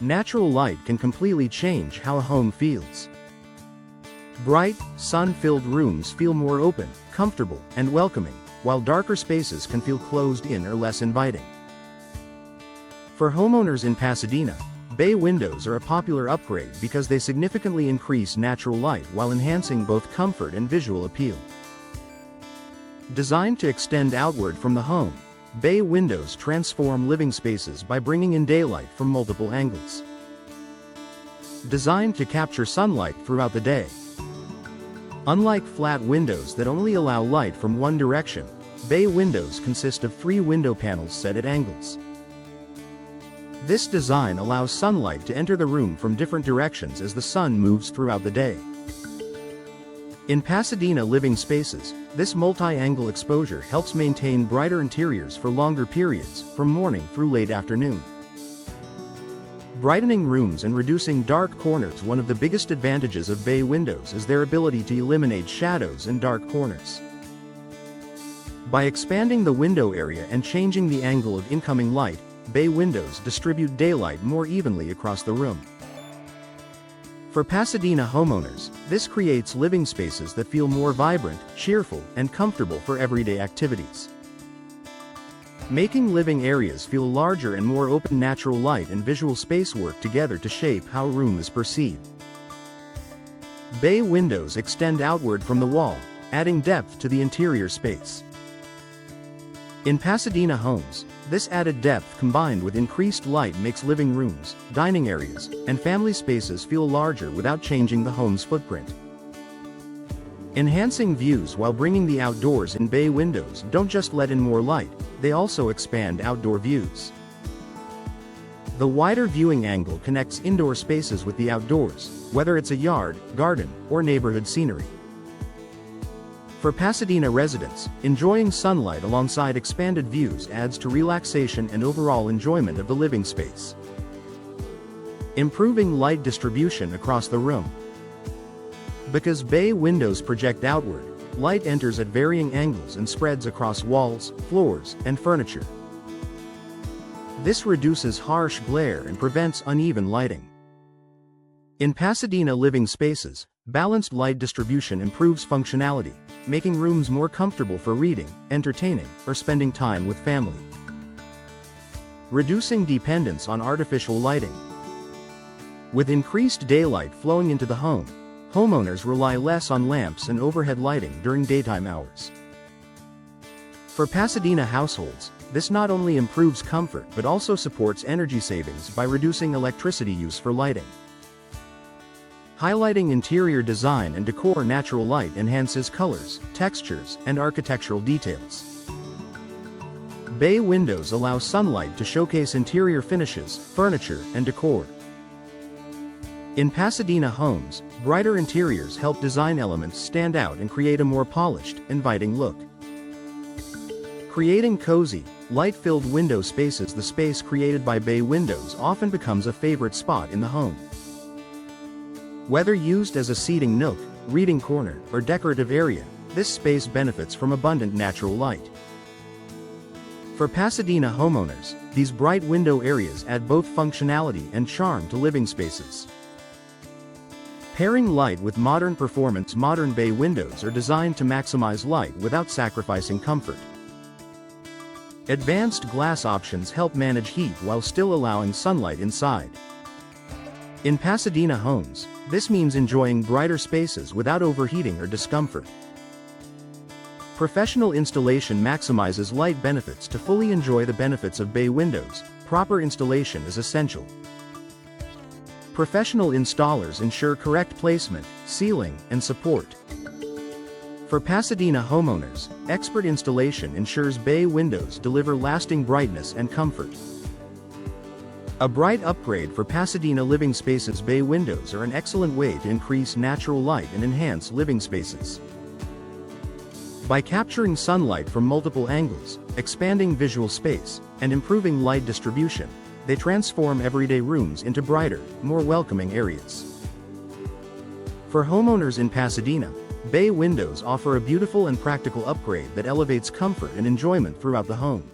natural light can completely change how a home feels. Bright, sun-filled rooms feel more open, comfortable, and welcoming, while darker spaces can feel closed in or less inviting. For homeowners in Pasadena, bay windows are a popular upgrade because they significantly increase natural light while enhancing both comfort and visual appeal. Designed to extend outward from the home, bay windows transform living spaces by bringing in daylight from multiple angles. Designed to capture sunlight throughout the day. Unlike flat windows that only allow light from one direction, bay windows consist of 3 window panels set at angles. This design allows sunlight to enter the room from different directions as the sun moves throughout the day. In Pasadena living spaces, this multi-angle exposure helps maintain brighter interiors for longer periods, from morning through late afternoon. Brightening rooms and reducing dark corners. One of the biggest advantages of bay windows is their ability to eliminate shadows and dark corners. By expanding the window area and changing the angle of incoming light, bay windows distribute daylight more evenly across the room. For Pasadena homeowners, this creates living spaces that feel more vibrant, cheerful, and comfortable for everyday activities. Making living areas feel larger and more open. Natural light and visual space work together to shape how a room is perceived. Bay windows extend outward from the wall, adding depth to the interior space. In Pasadena homes, this added depth combined with increased light makes living rooms, dining areas, and family spaces feel larger without changing the home's footprint. Enhancing views while bringing the outdoors in. Bay windows don't just let in more light, they also expand outdoor views. The wider viewing angle connects indoor spaces with the outdoors, whether it's a yard, garden, or neighborhood scenery. For Pasadena residents, enjoying sunlight alongside expanded views adds to relaxation and overall enjoyment of the living space. Improving light distribution across the room. Because bay windows project outward, light enters at varying angles and spreads across walls, floors, and furniture. This reduces harsh glare and prevents uneven lighting. In Pasadena living spaces, balanced light distribution improves functionality, making rooms more comfortable for reading, entertaining, or spending time with family. Reducing dependence on artificial lighting. With increased daylight flowing into the home, homeowners rely less on lamps and overhead lighting during daytime hours. For Pasadena households, this not only improves comfort but also supports energy savings by reducing electricity use for lighting. Highlighting interior design and decor. Natural light enhances colors, textures, and architectural details. Bay windows allow sunlight to showcase interior finishes, furniture, and decor. In Pasadena homes, brighter interiors help design elements stand out and create a more polished, inviting look. Creating cozy, light-filled window spaces. The space created by bay windows often becomes a favorite spot in the home. Whether used as a seating nook, reading corner, or decorative area, this space benefits from abundant natural light. For Pasadena homeowners, these bright window areas add both functionality and charm to living spaces. Pairing light with modern performance. Modern bay windows are designed to maximize light without sacrificing comfort. Advanced glass options help manage heat while still allowing sunlight inside. In Pasadena homes, this means enjoying brighter spaces without overheating or discomfort. Professional installation maximizes light benefits. To fully enjoy the benefits of bay windows, proper installation is essential. Professional installers ensure correct placement, sealing, and support. For Pasadena homeowners, expert installation ensures bay windows deliver lasting brightness and comfort. A bright upgrade for Pasadena living spaces. Bay windows are an excellent way to increase natural light and enhance living spaces. By capturing sunlight from multiple angles, expanding visual space, and improving light distribution, they transform everyday rooms into brighter, more welcoming areas. For homeowners in Pasadena, bay windows offer a beautiful and practical upgrade that elevates comfort and enjoyment throughout the home.